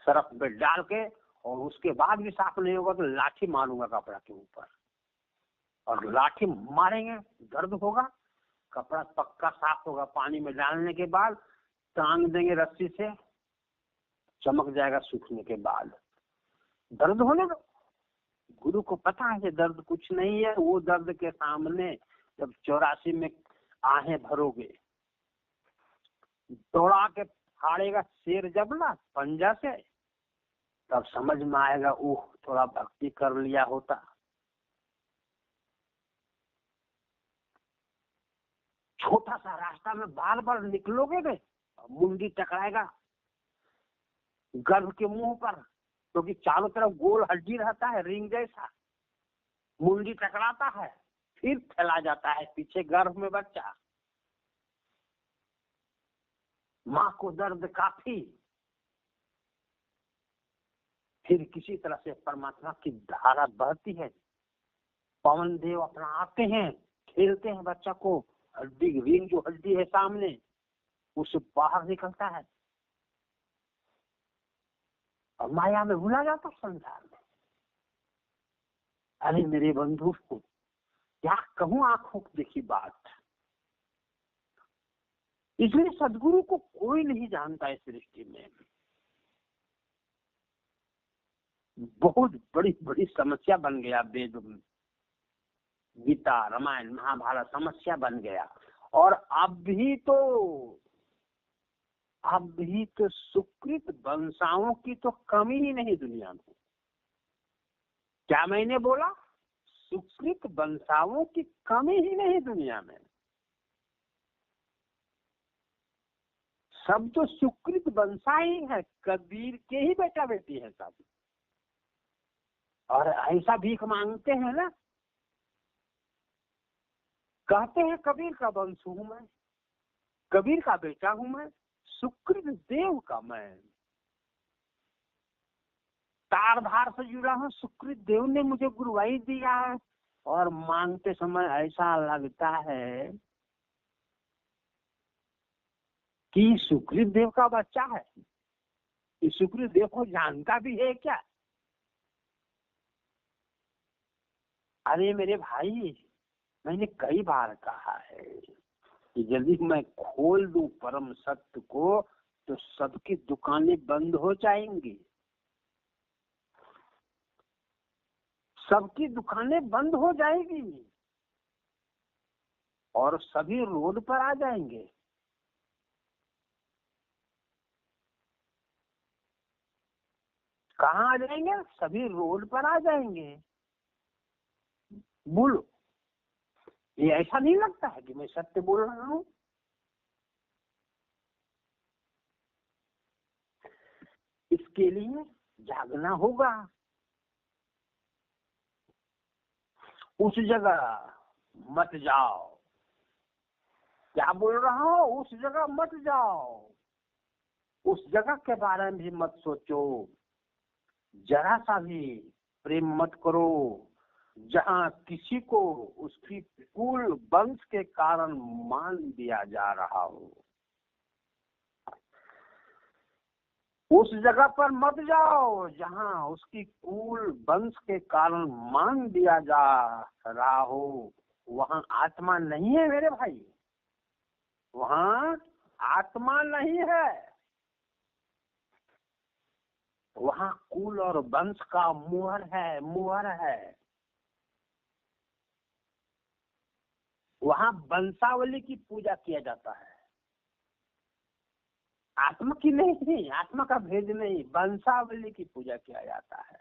सरफ पे डाल के, और उसके बाद भी साफ नहीं होगा तो लाठी मारूंगा कपड़ा के ऊपर, और लाठी मारेंगे दर्द होगा, कपड़ा पक्का साफ होगा। पानी में डालने के बाद टांग देंगे रस्सी से, चमक जाएगा सूखने के बाद। दर्द होने दो, गुरु को पता है कि दर्द कुछ नहीं है। वो दर्द के सामने जब 84 में आहें भरोगे, दौड़ा के फाड़ेगा शेर जब ना पंजा से, तब समझ में आएगा ओह थोड़ा भक्ति कर लिया होता। छोटा सा रास्ता में बार बार निकलोगे ना, मुंडी टकराएगा गर्भ के मुंह पर, क्योंकि चारों तरफ गोल हड्डी रहता है रिंग जैसा, मुंडी टकराता है, फिर फैला जाता है पीछे गर्भ में बच्चा। माँ को दर्द काफी, फिर किसी तरह से परमात्मा की धारा बहती है, पवन देव अपना आते हैं, खेलते हैं बच्चा को, हड्डी रिंग जो हड्डी है सामने उससे बाहर निकलता है, और माया में भुला जाता संसार में। अरे मेरे बंधु को क्या कहूं, आंखों की देखी बात। इसलिए सदगुरु को कोई नहीं जानता इस सृष्टि में। बहुत बड़ी बड़ी समस्या बन गया, वेद गीता रामायण महाभारत समस्या बन गया। और अब भी तो सुकृत वंशाओं की तो कमी ही नहीं दुनिया में। क्या मैंने बोला? सुकृत वंशाओं की कमी ही नहीं दुनिया में। सब तो सुकृत वंशा ही है, कबीर के ही बेटा बेटी है सब। और ऐसा भीख मांगते हैं ना, कहते हैं कबीर का वंश हूं मैं, कबीर का बेटा हूं मैं, सुकृत देव का मैं तार धार से जुड़ा हूं, सुकृत देव ने मुझे गुरुवाई दिया है। और मांगते समय ऐसा लगता है कि सुकृत देव का बच्चा है, कि सुकृत देव को जानता भी है क्या? अरे मेरे भाई, मैंने कई बार कहा है कि यदि मैं खोल दूं परम सत्य को तो सबकी दुकानें बंद हो जाएंगी, सबकी दुकानें बंद हो जाएगी और सभी रोड पर आ जाएंगे। कहाँ आ जाएंगे? सभी रोड पर आ जाएंगे। बोलो, ये ऐसा नहीं लगता है कि मैं सत्य बोल रहा हूँ? इसके लिए जागना होगा। उस जगह मत जाओ, क्या बोल रहा हूँ, उस जगह मत जाओ, उस जगह के बारे में भी मत सोचो, जरा सा भी प्रेम मत करो जहाँ किसी को उसकी कुल वंश के कारण मान दिया जा रहा हो। उस जगह पर मत जाओ जहाँ उसकी कुल वंश के कारण मान दिया जा रहा हो। वहाँ आत्मा नहीं है मेरे भाई, वहाँ आत्मा नहीं है, वहाँ कुल और वंश का मुहर है, मुहर है। वहाँ वंशावली की पूजा किया जाता है, आत्मा की नहीं, आत्मा का भेद नहीं, वंशावली की पूजा किया जाता है।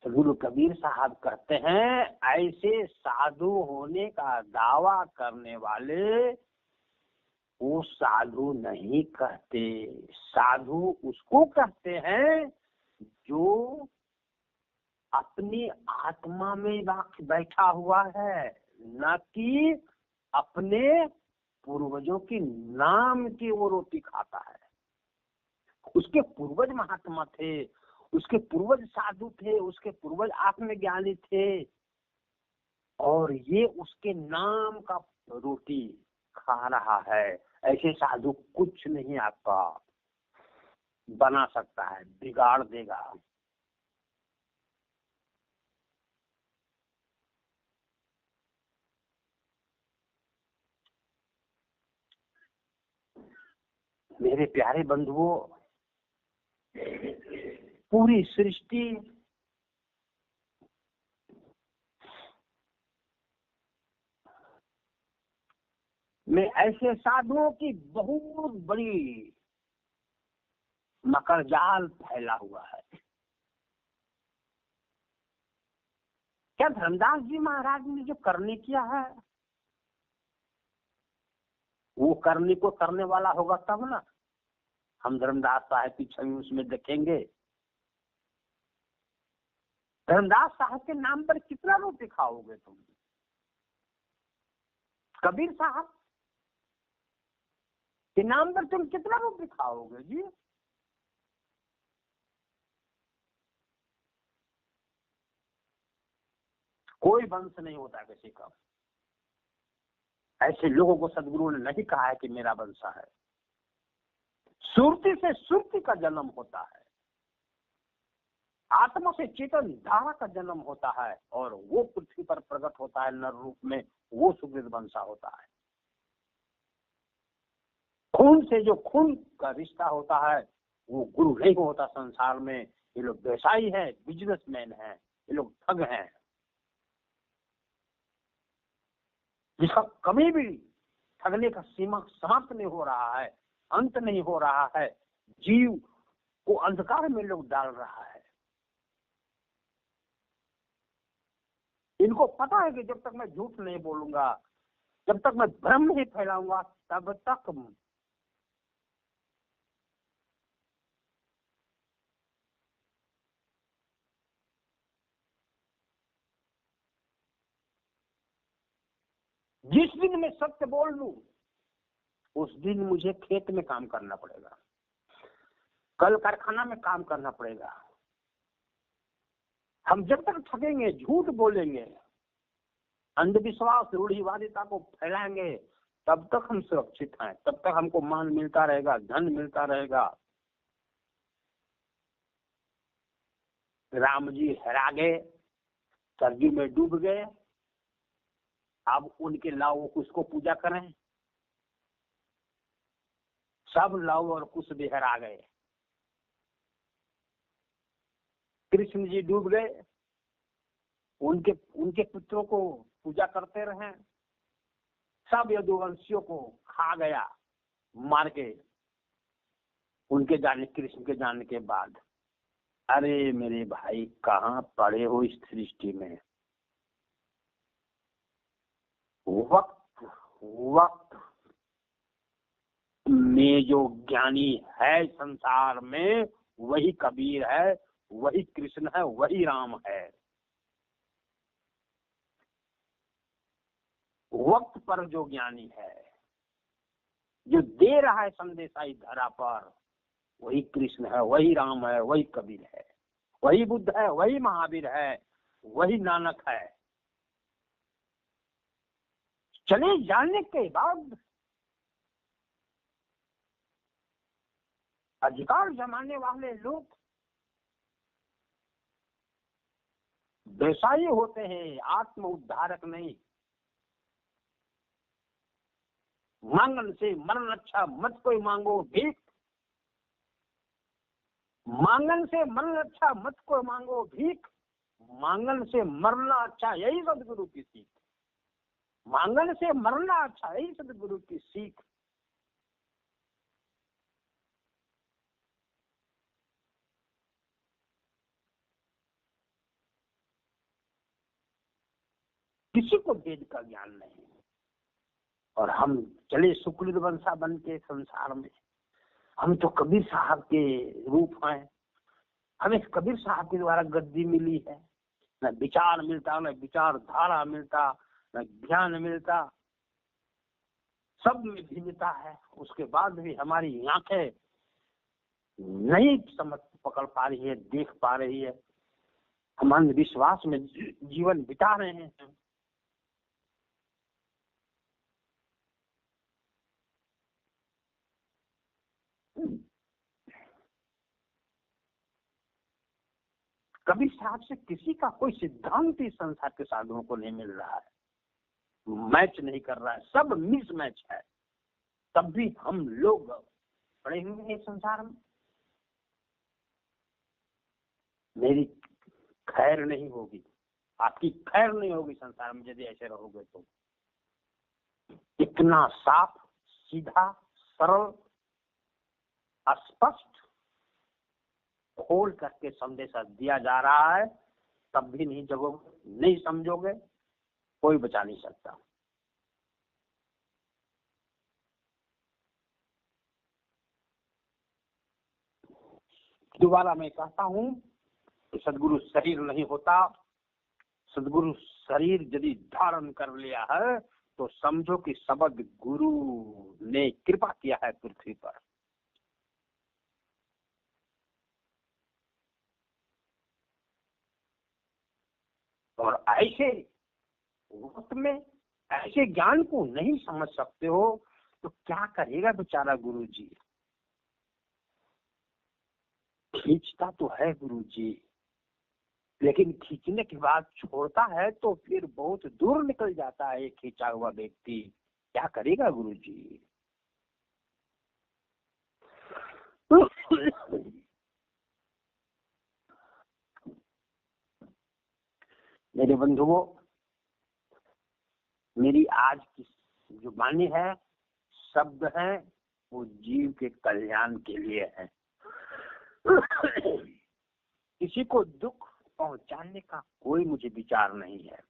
तो गुरु कबीर साहब कहते हैं, ऐसे साधु होने का दावा करने वाले वो साधु नहीं कहते। साधु उसको कहते हैं जो अपनी आत्मा में बैठा हुआ है, न कि अपने पूर्वजों की नाम की वो रोटी खाता है। उसके पूर्वज महात्मा थे, उसके पूर्वज साधु थे, उसके पूर्वज आत्मज्ञानी थे, और ये उसके नाम का रोटी खा रहा है। ऐसे साधु कुछ नहीं आपका बना सकता है, बिगाड़ देगा। मेरे प्यारे बंधुओं, पूरी सृष्टि में ऐसे साधुओं की बहुत बड़ी मकर जाल फैला हुआ है। क्या धर्मदास जी महाराज ने जो करने किया है, वो करने को करने वाला होगा तब ना हम धर्मदास साहब की छवि उसमें देखेंगे। धर्मदास साहब के नाम पर कितना रोटी खाओगे तुम? कबीर साहब के नाम पर तुम कितना रोटी खाओगे जी? कोई वंश नहीं होता किसी का। ऐसे लोगों को सदगुरु ने नहीं कहा है कि मेरा वंश है। सुरती से सुरती का जन्म होता है, आत्मा से चेतन धारा का जन्म होता है, और वो पृथ्वी पर प्रकट होता है नर रूप में, वो सुकृत वंशा होता है। खून से जो खून का रिश्ता होता है वो गुरु नहीं होता संसार में। ये लोग व्यवसायी है, बिजनेसमैन है, ये लोग ठग हैं, जिसका कभी भी ठगने का सीमा समाप्त नहीं हो रहा है, अंत नहीं हो रहा है, जीव को अंधकार में लोग डाल रहा है। इनको पता है कि जब तक मैं झूठ नहीं बोलूंगा, जब तक मैं भ्रम नहीं फैलाऊंगा, तब तक जिस दिन मैं सत्य बोल लूं उस दिन मुझे खेत में काम करना पड़ेगा, कल कारखाना में काम करना पड़ेगा। हम जब तक ठगेंगे, झूठ बोलेंगे, अंधविश्वास रूढ़िवादिता को फैलाएंगे, तब तक हम सुरक्षित हैं, तब तक हमको मान मिलता रहेगा, धन मिलता रहेगा। राम जी हरा गए, सरजू में डूब गए, अब उनके लाव कुछ को पूजा करें। सब लव और कुश भी हरा गए। कृष्ण जी डूब गए, उनके उनके पुत्रों को पूजा करते रहे। सब यदुवंशियों को खा गया मार के, उनके जाने, कृष्ण के जाने के बाद। अरे मेरे भाई, कहाँ पड़े हो इस सृष्टि में? वक्त वक्त में जो ज्ञानी है संसार में, वही कबीर है, वही कृष्ण है, वही राम है। वक्त पर जो ज्ञानी है, जो दे रहा है संदेशा इस धरा पर, वही कृष्ण है, वही राम है, वही कबीर है, वही बुद्ध है, वही महावीर है, वही नानक है। चले जाने के बाद अधिकार जमाने वाले लोग व्यवसायी होते हैं, आत्म उद्धारक नहीं। मांगन से मरण अच्छा मत कोई मांगो भीख, मांगन से मरण अच्छा मत कोई मांगो भीख, मांगन से मरना अच्छा यही सदगुरु की सीख। मांगन से मरना अच्छा यही सदगुरु की सीख। किसी को वेद का ज्ञान नहीं, और हम चले सुकृत वंशा बन के संसार में। हम तो कबीर साहब के रूप हैं, हमें कबीर साहब के द्वारा गद्दी मिली है। न विचार मिलता, न विचार धारा मिलता, न ज्ञान मिलता, सब में भिन्नता है। उसके बाद भी हमारी आंखें नहीं समझ पकड़ पा रही है, देख पा रही है। हम अंधविश्वास में जीवन बिता रहे हैं। कभी साहब से किसी का कोई सिद्धांत इस संसार के साधुओं को नहीं मिल रहा है, मैच नहीं कर रहा है, सब मिस मैच है। तब भी हम लोग पड़े हुए हैं इस संसार में। मेरी खैर नहीं होगी, आपकी खैर नहीं होगी संसार में यदि ऐसे रहोगे तो। इतना साफ, सीधा, सरल, स्पष्ट खोल करके संदेशा दिया जा रहा है, तब भी नहीं जगोगे, नहीं समझोगे, कोई बचा नहीं सकता। दोबारा मैं कहता हूं कि सदगुरु शरीर नहीं होता। सदगुरु शरीर यदि धारण कर लिया है तो समझो कि शब्द गुरु ने कृपा किया है पृथ्वी पर। और ऐसे वक्त में ऐसे ज्ञान को नहीं समझ सकते हो तो क्या करेगा बेचारा गुरु जी। खींचता तो है गुरु जी, लेकिन खींचने के बाद छोड़ता है तो फिर बहुत दूर निकल जाता है खींचा हुआ व्यक्ति। क्या करेगा गुरु जी। मेरे बंधुओं, मेरी आज की जो वाणी है, शब्द है, वो जीव के कल्याण के लिए है। किसी को दुख पहुंचाने का कोई मुझे विचार नहीं है।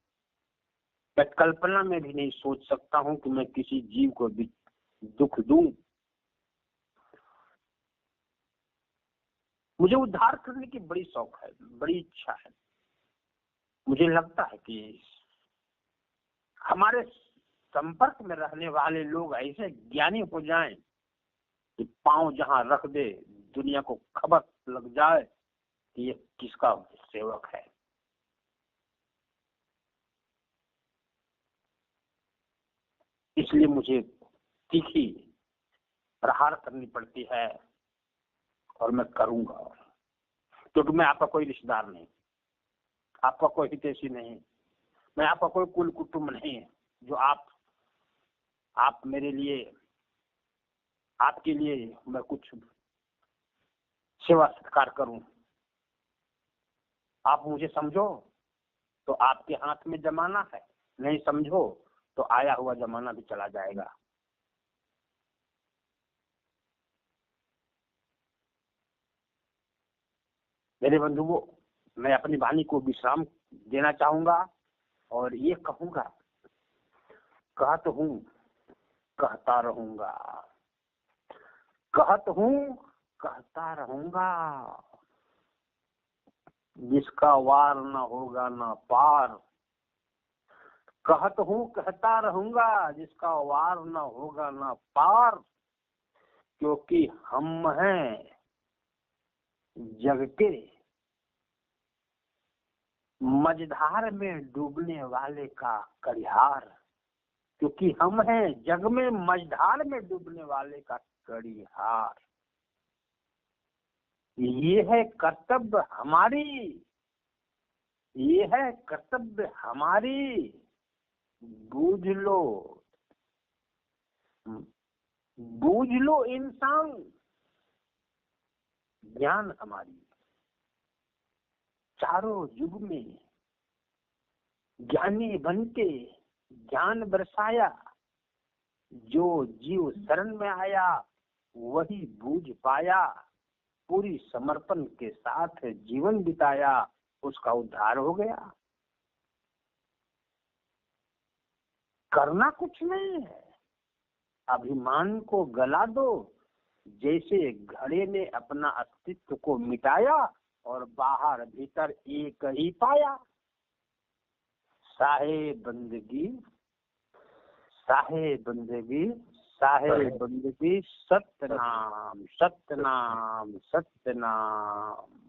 मैं कल्पना में भी नहीं सोच सकता हूं कि मैं किसी जीव को भी दुख दूं। मुझे उद्धार करने की बड़ी शौक है, बड़ी इच्छा है। मुझे लगता है कि हमारे संपर्क में रहने वाले लोग ऐसे ज्ञानी हो जाएं कि पांव जहां रख दे दुनिया को खबर लग जाए कि ये किसका सेवक है। इसलिए मुझे तीखी प्रहार करनी पड़ती है और मैं करूंगा, क्योंकि मैं आपका कोई रिश्तेदार नहीं, आपका कोई हितैषी नहीं, मैं आपका कोई कुल कुटुंब नहीं है जो आप मेरे लिए, आपके लिए मैं कुछ सेवा सत्कार करूं। आप मुझे समझो तो आपके हाथ में जमाना है, नहीं समझो तो आया हुआ जमाना भी चला जाएगा। मेरे बंधुओं, मैं अपनी वाणी को विश्राम देना चाहूंगा और ये कहूंगा, कहत हूं कहता रहूंगा, कहत हूं कहता रहूंगा, जिसका वार न होगा न पार। कहत हूं कहता रहूंगा, जिसका वार न होगा न पार, क्योंकि हम हैं जग के मझधार में डूबने वाले का कड़िहार। क्योंकि हम हैं जग में मझधार में डूबने वाले का कड़िहार। ये है कर्तव्य हमारी, ये है कर्तव्य हमारी, बूझ लो, बूझ लो इंसान, ज्ञान हमारी। चारों युग में ज्ञानी बनके ज्ञान बरसाया, जो जीव शरण में आया वही बूझ पाया, पूरी समर्पण के साथ जीवन बिताया, उसका उद्धार हो गया। करना कुछ नहीं है, अभिमान को गला दो। जैसे घड़े ने अपना अस्तित्व को मिटाया और बाहर भीतर एक ही पाया। साहे बंदगी, साहे बंदगी, साहेब बंदगी सतनाम सतनाम सतनाम।